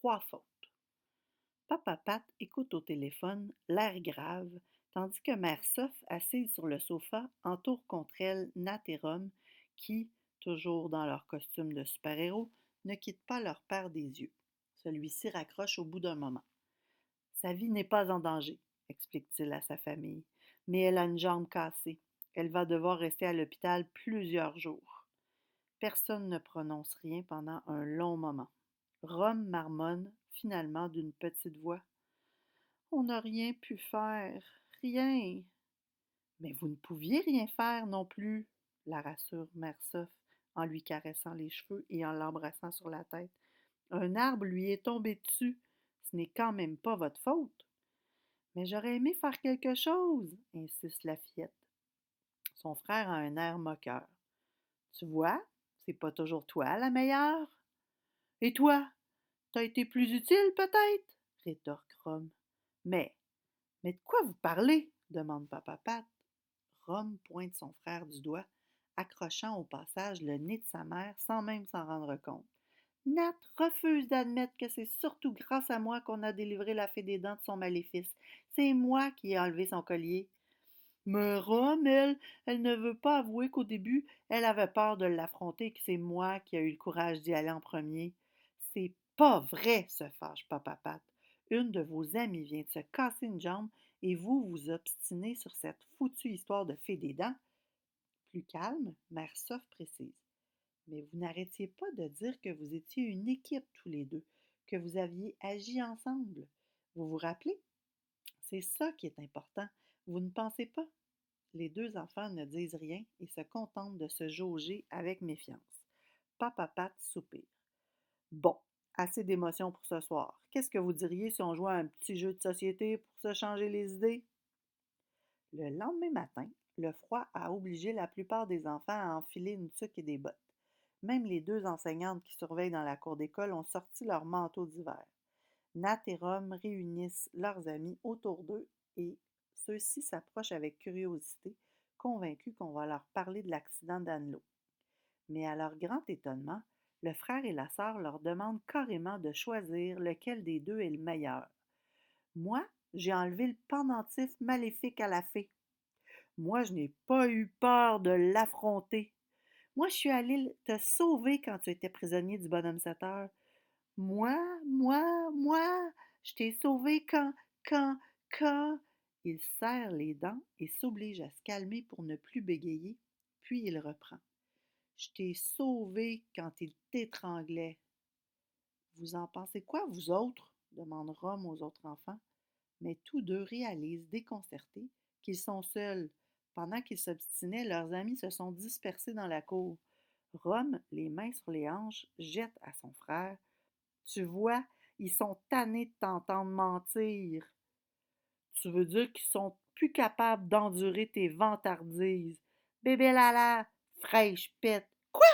3 fautes. Papa Pat écoute au téléphone, l'air grave, tandis que Mère Soph, assise sur le sofa, entoure contre elle Nat et Rome, qui, toujours dans leur costume de super-héros, ne quittent pas leur père des yeux. Celui-ci raccroche au bout d'un moment. Sa vie n'est pas en danger, explique-t-il à sa famille, mais elle a une jambe cassée. Elle va devoir rester à l'hôpital plusieurs jours. Personne ne prononce rien pendant un long moment. Rome marmonne, finalement, d'une petite voix. On n'a rien pu faire. Rien. Mais vous ne pouviez rien faire non plus, la rassure Mère Soph en lui caressant les cheveux et en l'embrassant sur la tête. Un arbre lui est tombé dessus. Ce n'est quand même pas votre faute. Mais j'aurais aimé faire quelque chose, insiste la fillette. Son frère a un air moqueur. Tu vois, c'est pas toujours toi la meilleure. Et toi, t'as été plus utile peut-être? Rétorque Rome. Mais de quoi vous parlez? Demande Papa Pat. Rome pointe son frère du doigt, accrochant au passage le nez de sa mère sans même s'en rendre compte. Nat refuse d'admettre que c'est surtout grâce à moi qu'on a délivré la fée des dents de son maléfice. C'est moi qui ai enlevé son collier. Mais Rome, elle ne veut pas avouer qu'au début, elle avait peur de l'affronter et que c'est moi qui ai eu le courage d'y aller en premier. C'est pas vrai, se fâche Papa Pat. Une de vos amies vient de se casser une jambe et vous vous obstinez sur cette foutue histoire de fée des dents. Plus calme, Mère Soph précise. Mais vous n'arrêtiez pas de dire que vous étiez une équipe tous les deux, que vous aviez agi ensemble. Vous vous rappelez? C'est ça qui est important. Vous ne pensez pas? Les deux enfants ne disent rien et se contentent de se jauger avec méfiance. Papa Pat soupire. Bon, assez d'émotions pour ce soir. Qu'est-ce que vous diriez si on jouait à un petit jeu de société pour se changer les idées? Le lendemain matin, le froid a obligé la plupart des enfants à enfiler une tuque et des bottes. Même les deux enseignantes qui surveillent dans la cour d'école ont sorti leurs manteaux d'hiver. Nat et Rome réunissent leurs amis autour d'eux et ceux-ci s'approchent avec curiosité, convaincus qu'on va leur parler de l'accident d'Anlo. Mais à leur grand étonnement, le frère et la sœur leur demandent carrément de choisir lequel des deux est le meilleur. Moi, j'ai enlevé le pendentif maléfique à la fée. Moi, je n'ai pas eu peur de l'affronter. Moi, je suis allée te sauver quand tu étais prisonnier du bonhomme 7 heures. Moi, je t'ai sauvé quand. Il serre les dents et s'oblige à se calmer pour ne plus bégayer, puis il reprend. Je t'ai sauvé quand il t'étranglait. Vous en pensez quoi, vous autres? Demande Rome aux autres enfants. Mais tous deux réalisent, déconcertés, qu'ils sont seuls. Pendant qu'ils s'obstinaient, leurs amis se sont dispersés dans la cour. Rome, les mains sur les hanches, jette à son frère. Tu vois, ils sont tannés de t'entendre mentir. Tu veux dire qu'ils sont plus capables d'endurer tes vantardises. Bébé Lala, fraîche pète. Quoi?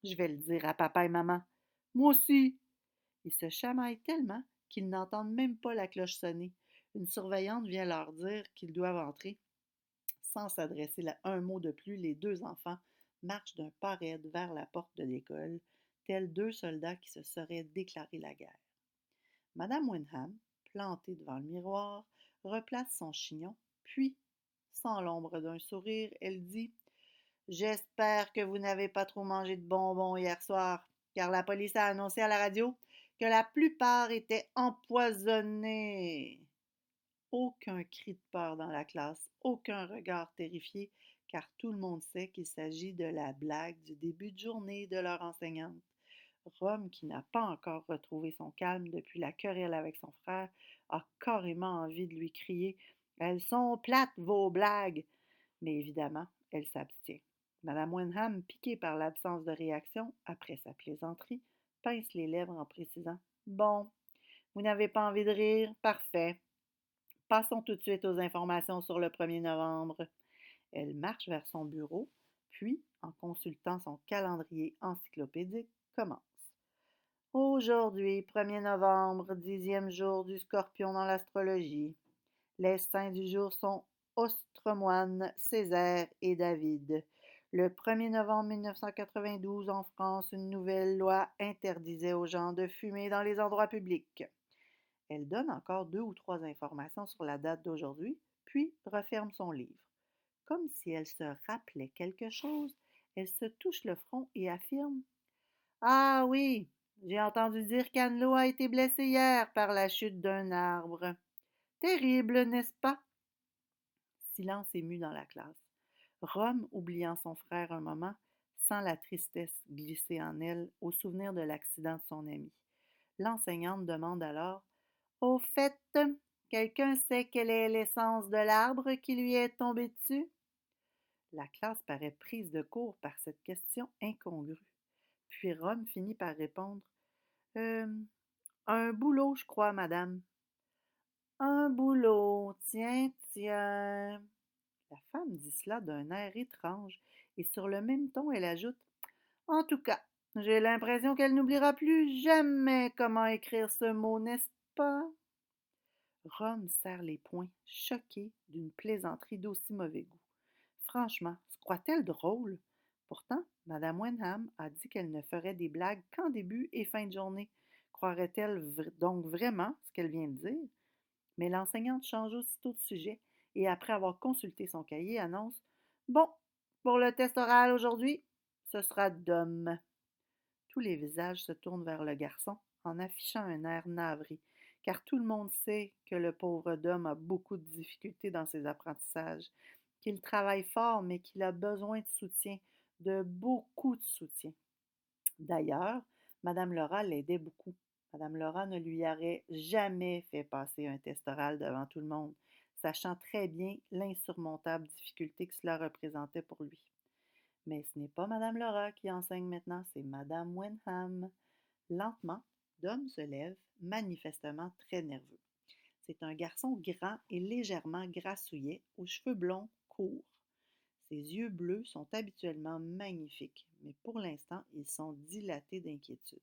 Je vais le dire à papa et maman. Moi aussi. Ils se chamaillent tellement qu'ils n'entendent même pas la cloche sonner. Une surveillante vient leur dire qu'ils doivent entrer. Sans s'adresser à un mot de plus, les deux enfants marchent d'un pas raide vers la porte de l'école, tels deux soldats qui se seraient déclaré la guerre. Madame Wenham, plantée devant le miroir, replace son chignon, puis, sans l'ombre d'un sourire, elle dit J'espère que vous n'avez pas trop mangé de bonbons hier soir, car la police a annoncé à la radio que la plupart étaient empoisonnés. Aucun cri de peur dans la classe, aucun regard terrifié, car tout le monde sait qu'il s'agit de la blague du début de journée de leur enseignante. Rome, qui n'a pas encore retrouvé son calme depuis la querelle avec son frère, a carrément envie de lui crier Elles sont plates, vos blagues! Mais évidemment, elle s'abstient. Madame Wenham, piquée par l'absence de réaction après sa plaisanterie, pince les lèvres en précisant Bon, vous n'avez pas envie de rire? Parfait. Passons tout de suite aux informations sur le 1er novembre. Elle marche vers son bureau, puis, en consultant son calendrier encyclopédique, commence. Aujourd'hui, 1er novembre, 10e jour du Scorpion dans l'astrologie. Les saints du jour sont Ostromoine, Césaire et David. Le 1er novembre 1992, en France, une nouvelle loi interdisait aux gens de fumer dans les endroits publics. Elle donne encore 2 ou 3 informations sur la date d'aujourd'hui, puis referme son livre. Comme si elle se rappelait quelque chose, elle se touche le front et affirme: Ah oui, j'ai entendu dire qu'Anne-Lo a été blessée hier par la chute d'un arbre. Terrible, n'est-ce pas? Silence ému dans la classe. Rome, oubliant son frère un moment, sent la tristesse glisser en elle au souvenir de l'accident de son ami. L'enseignante demande alors: Au fait, quelqu'un sait quelle est l'essence de l'arbre qui lui est tombé dessus? La classe paraît prise de court par cette question incongrue. Puis Rome finit par répondre: Euh, un boulot, je crois, madame. Un boulot, tiens, tiens. La femme dit cela d'un air étrange, et sur le même ton, elle ajoute: En tout cas, j'ai l'impression qu'elle n'oubliera plus jamais comment écrire ce mot, n'est-ce pas? Rome serre les poings, choquée d'une plaisanterie d'aussi mauvais goût. Franchement, se croit-elle drôle? Pourtant, Madame Wenham a dit qu'elle ne ferait des blagues qu'en début et fin de journée. Croirait-elle donc vraiment ce qu'elle vient de dire? Mais l'enseignante change aussitôt de sujet et après avoir consulté son cahier, annonce: Bon, pour le test oral aujourd'hui, ce sera Dom. Tous les visages se tournent vers le garçon en affichant un air navré, car tout le monde sait que le pauvre Dom a beaucoup de difficultés dans ses apprentissages, qu'il travaille fort mais qu'il a besoin de soutien, de beaucoup de soutien. D'ailleurs, Madame Laura l'aidait beaucoup. Madame Laura ne lui aurait jamais fait passer un test oral devant tout le monde, sachant très bien l'insurmontable difficulté que cela représentait pour lui. Mais ce n'est pas Madame Laura qui enseigne maintenant, c'est Madame Wenham. Lentement, Dom se lève, manifestement très nerveux. C'est un garçon grand et légèrement grassouillet, aux cheveux blonds courts. Ses yeux bleus sont habituellement magnifiques, mais pour l'instant, ils sont dilatés d'inquiétude.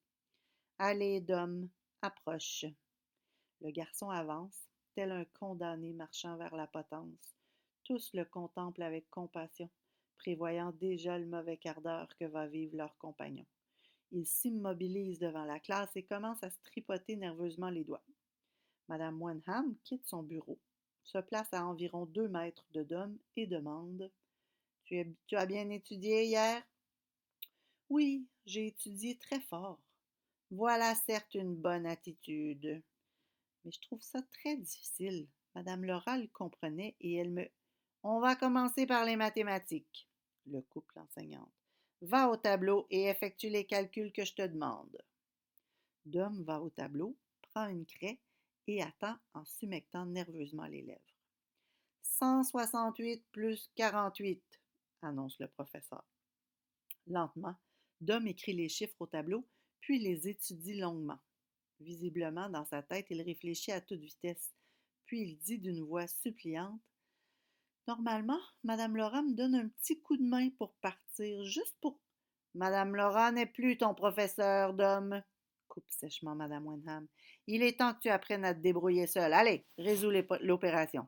Allez, Dom, approche. Le garçon avance, tel un condamné marchant vers la potence. Tous le contemplent avec compassion, prévoyant déjà le mauvais quart d'heure que va vivre leur compagnon. Il s'immobilise devant la classe et commence à se tripoter nerveusement les doigts. Madame Wenham quitte son bureau, se place à environ 2 mètres de Dom et demande: Tu as bien étudié hier? Oui, j'ai étudié très fort. Voilà certes une bonne attitude. Mais je trouve ça très difficile. Madame Laura le comprenait et elle me... On va commencer par les mathématiques, le coupe l'enseignante. Va au tableau et effectue les calculs que je te demande. Dom va au tableau, prend une craie et attend en s'humectant nerveusement les lèvres. 168 plus 48, annonce le professeur. Lentement, Dom écrit les chiffres au tableau, puis les étudie longuement. Visiblement, dans sa tête, il réfléchit à toute vitesse. Puis il dit d'une voix suppliante: Normalement, Madame Laura me donne un petit coup de main pour partir, juste pour... Madame Laura n'est plus ton professeur, Dom, coupe sèchement Madame Wenham. Il est temps que tu apprennes à te débrouiller seul. Allez, résous l'opération.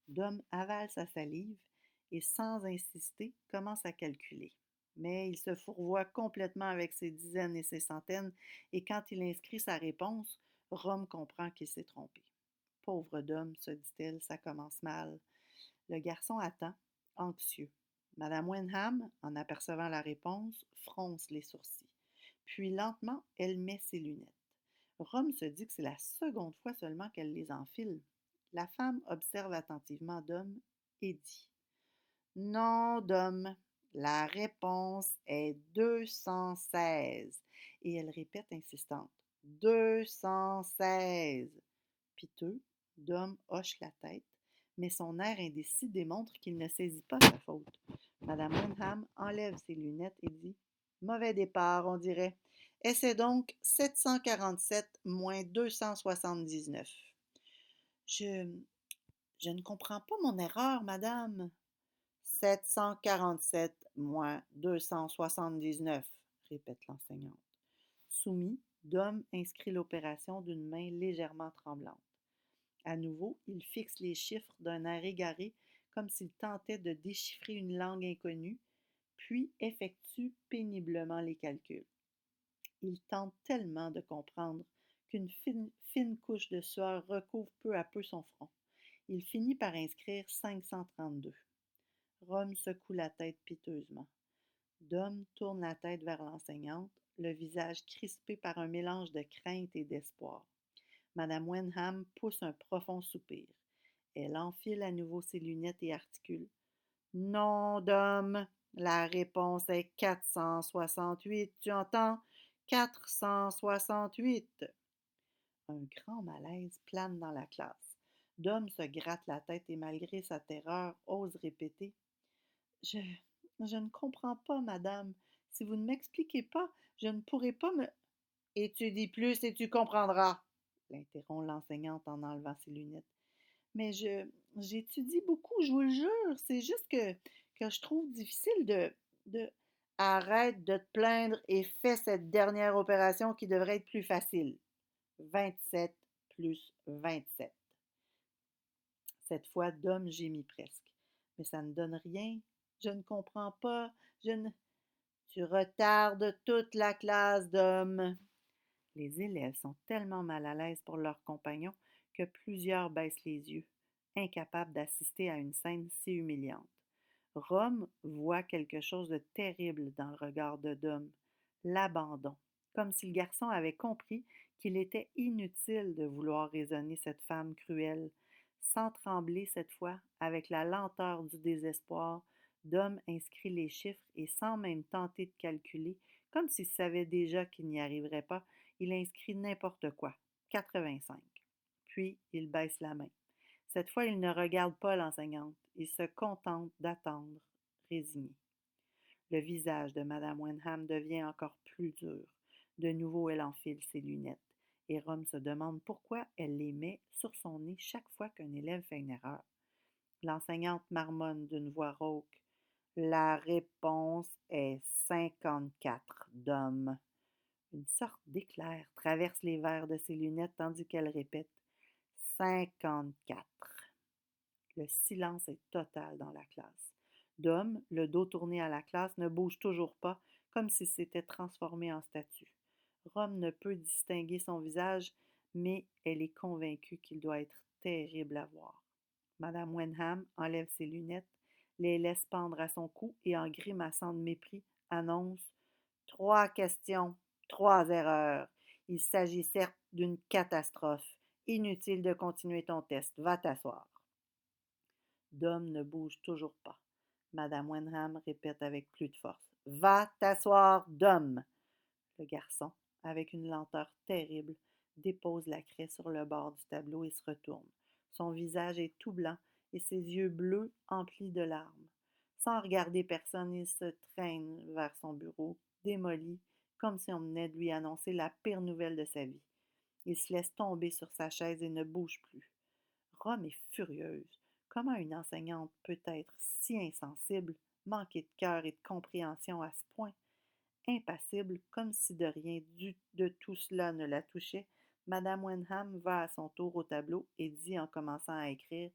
Dom avale sa salive et, sans insister, commence à calculer. Mais il se fourvoie complètement avec ses dizaines et ses centaines, et quand il inscrit sa réponse, Rome comprend qu'il s'est trompé. Pauvre Dom, se dit-elle, ça commence mal. Le garçon attend, anxieux. Madame Wenham, en apercevant la réponse, fronce les sourcils. Puis lentement, elle met ses lunettes. Rome se dit que c'est la seconde fois seulement qu'elle les enfile. La femme observe attentivement Dom et dit: Non, Dom, la réponse est 216. Et elle répète insistante: 216. Piteux, Dom hoche la tête, mais son air indécis démontre qu'il ne saisit pas sa faute. Madame Wenham enlève ses lunettes et dit: Mauvais départ, on dirait. Et c'est donc 747 moins 279. Je, je ne comprends pas mon erreur, madame. 747 moins 279, répète l'enseignante. Soumis, Dom inscrit l'opération d'une main légèrement tremblante. À nouveau, il fixe les chiffres d'un air égaré, comme s'il tentait de déchiffrer une langue inconnue, puis effectue péniblement les calculs. Il tente tellement de comprendre qu'une fine couche de sueur recouvre peu à peu son front. Il finit par inscrire 532. Rome secoue la tête piteusement. Dom tourne la tête vers l'enseignante, le visage crispé par un mélange de crainte et d'espoir. Madame Wenham pousse un profond soupir. Elle enfile à nouveau ses lunettes et articule. Non, Dom, la réponse est 468. Tu entends? 468. Un grand malaise plane dans la classe. Dom se gratte la tête et malgré sa terreur ose répéter. Je, je ne comprends pas, madame. Si vous ne m'expliquez pas, je ne pourrai pas me... Étudie plus et tu comprendras, l'interrompt l'enseignante en enlevant ses lunettes. Mais j'étudie beaucoup, je vous le jure. C'est juste que je trouve difficile de... Arrête de te plaindre et fais cette dernière opération qui devrait être plus facile. 27 plus 27. Cette fois, Dom gémit presque. Mais ça ne donne rien. Je ne comprends pas. Je ne... Tu retardes toute la classe, Dom. Les élèves sont tellement mal à l'aise pour leurs compagnons que plusieurs baissent les yeux, incapables d'assister à une scène si humiliante. Rome voit quelque chose de terrible dans le regard de Dom, l'abandon, comme si le garçon avait compris qu'il était inutile de vouloir raisonner cette femme cruelle. Sans trembler cette fois, avec la lenteur du désespoir, Dom inscrit les chiffres et sans même tenter de calculer, comme s'il savait déjà qu'il n'y arriverait pas, il inscrit n'importe quoi, 85. Puis il baisse la main. Cette fois, il ne regarde pas l'enseignante. Il se contente d'attendre, résigné. Le visage de Madame Wenham devient encore plus dur. De nouveau, elle enfile ses lunettes. Et Rome se demande pourquoi elle les met sur son nez chaque fois qu'un élève fait une erreur. L'enseignante marmonne d'une voix rauque. La réponse est 54, Dom. Une sorte d'éclair traverse les verres de ses lunettes tandis qu'elle répète 54. Le silence est total dans la classe. Dom, le dos tourné à la classe, ne bouge toujours pas, comme s'il s'était transformé en statue. Rome ne peut distinguer son visage, mais elle est convaincue qu'il doit être terrible à voir. Madame Wenham enlève ses lunettes, les laisse pendre à son cou et en grimaçant de mépris, annonce 3 questions, 3 erreurs. Il s'agit certes d'une catastrophe. Inutile de continuer ton test. Va t'asseoir. Dom ne bouge toujours pas. Madame Wenham répète avec plus de force. Va t'asseoir, Dom. Le garçon, avec une lenteur terrible, dépose la craie sur le bord du tableau et se retourne. Son visage est tout blanc et ses yeux bleus emplis de larmes. Sans regarder personne, il se traîne vers son bureau, démoli, comme si on venait de lui annoncer la pire nouvelle de sa vie. Il se laisse tomber sur sa chaise et ne bouge plus. Rome est furieuse. Comment une enseignante peut être si insensible, manquer de cœur et de compréhension à ce point? Impassible, comme si de rien de tout cela ne la touchait, Madame Wenham va à son tour au tableau et dit en commençant à écrire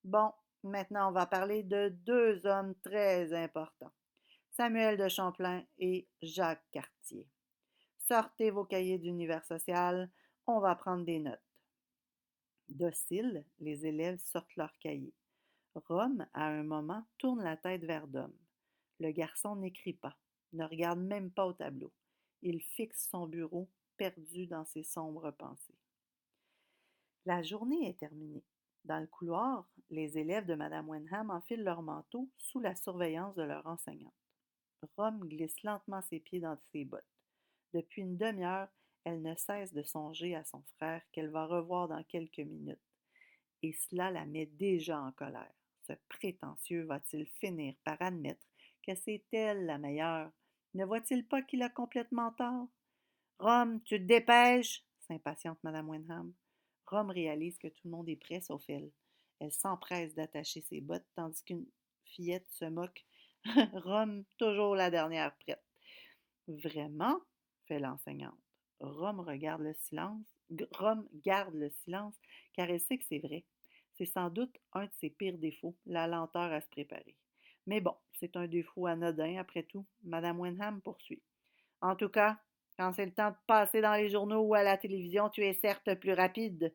Bon, maintenant on va parler de 2 hommes très importants, Samuel de Champlain et Jacques Cartier. Sortez vos cahiers d'univers social, on va prendre des notes. Dociles, les élèves sortent leurs cahiers. Rome, à un moment, tourne la tête vers Dom. Le garçon n'écrit pas, ne regarde même pas au tableau. Il fixe son bureau, perdu dans ses sombres pensées. La journée est terminée. Dans le couloir, les élèves de Madame Wenham enfilent leurs manteaux sous la surveillance de leur enseignante. Rome glisse lentement ses pieds dans ses bottes. Depuis une demi-heure, elle ne cesse de songer à son frère qu'elle va revoir dans quelques minutes. Et cela la met déjà en colère. Ce prétentieux va-t-il finir par admettre que c'est elle la meilleure? Ne voit-il pas qu'il a complètement tort? Rome, tu te dépêches, s'impatiente Madame Wenham. Rome réalise que tout le monde est prêt sauf elle. Elle s'empresse d'attacher ses bottes tandis qu'une fillette se moque. Rome, toujours la dernière prête. Vraiment? Fait l'enseignante. Rome garde le silence car elle sait que c'est vrai. C'est sans doute un de ses pires défauts, la lenteur à se préparer. Mais bon, c'est un défaut anodin après tout. Madame Wenham poursuit. En tout cas, quand c'est le temps de passer dans les journaux ou à la télévision, tu es certes plus rapide.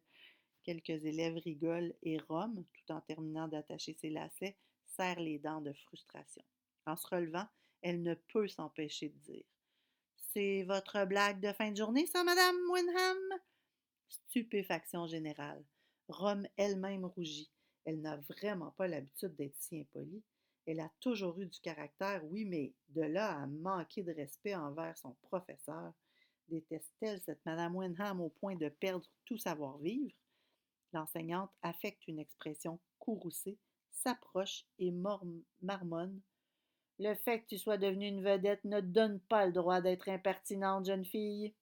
Quelques élèves rigolent et Rome, tout en terminant d'attacher ses lacets, serre les dents de frustration. En se relevant, elle ne peut s'empêcher de dire: C'est votre blague de fin de journée, ça, Madame Wenham? Stupéfaction générale. Rome elle-même rougit. Elle n'a vraiment pas l'habitude d'être si impolie. Elle a toujours eu du caractère, oui, mais de là à manquer de respect envers son professeur. Déteste-t-elle cette Madame Wenham au point de perdre tout savoir-vivre? L'enseignante affecte une expression courroucée, s'approche et marmonne: Le fait que tu sois devenue une vedette ne te donne pas le droit d'être impertinente, jeune fille.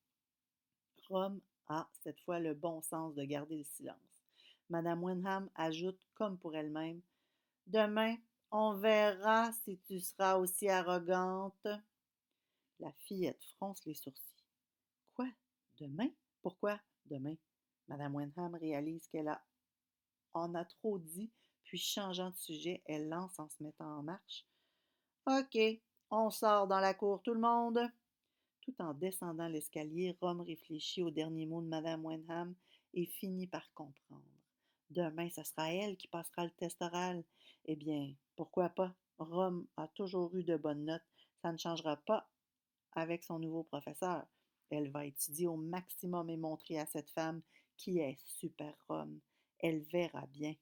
Rome a cette fois le bon sens de garder le silence. Madame Wenham ajoute, comme pour elle-même: Demain, on verra si tu seras aussi arrogante. La fillette fronce les sourcils. Quoi? Demain? Pourquoi demain? Madame Wenham réalise qu'elle en a trop dit, puis changeant de sujet, elle lance en se mettant en marche. OK, on sort dans la cour, tout le monde. Tout en descendant l'escalier, Rome réfléchit aux derniers mots de Madame Wenham et finit par comprendre. Demain, ce sera elle qui passera le test oral. Eh bien, pourquoi pas? Rome a toujours eu de bonnes notes. Ça ne changera pas avec son nouveau professeur. Elle va étudier au maximum et montrer à cette femme qui est super Rome. Elle verra bien.